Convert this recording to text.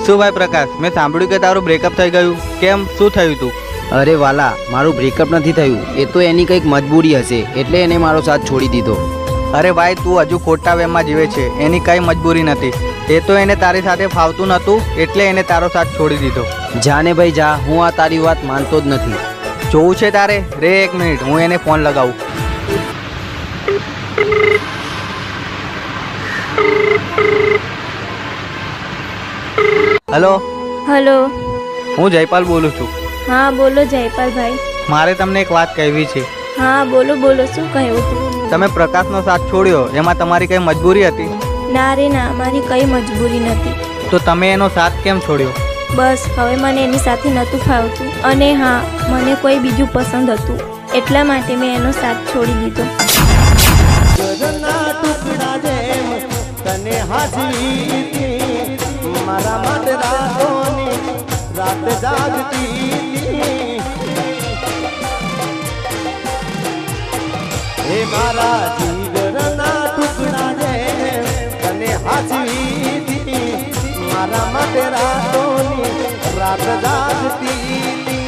શું ભાઈ પ્રકાશ, મેં સાંભળ્યું કે તારું બ્રેકઅપ થઈ ગયું. કેમ, શું થયું તું? અરે વાલા, મારું બ્રેકઅપ નથી થયું. એ તો એની કંઈક મજબૂરી હશે એટલે એને મારો સાથ છોડી દીધો. અરે ભાઈ, તું હજુ ખોટા વેમમાં જીવે છે. એની કંઈ મજબૂરી નથી. એ તો એને તારી સાથે ફાવતું નહોતું એટલે એને તારો સાથ છોડી દીધો. જા ને ભાઈ જા, હું આ તારી વાત માનતો જ નથી. જોવું છે તારે? રે 1 મિનિટ, હું એને ફોન લગાવું. હલો. હલો. હું જયપાલ બોલું છું. હા બોલો જયપાલભાઈ. મારે તમને એક વાત કહેવી છે. હા બોલો બોલો, શું કહ્યું તું? તમે પ્રકાશનો સાથ છોડ્યો, એમાં તમારી કઈ મજબૂરી હતી? ના રે ના, મારી કઈ મજબૂરી નથી. તો તમે એનો સાથ કેમ છોડ્યો? બસ હવે મને એની સાથે નહોતું ફાવતું, અને હા, મને કોઈ બીજું પસંદ હતું, એટલા માટે મેં એનો સાથ છોડી દીધો. તને હાથી મારા માટે રાતોની રાત જાગતી, હે મારા જીગરના ટુકડા જે તને હાથી મારા માટે રાતોની રાત જાગતી.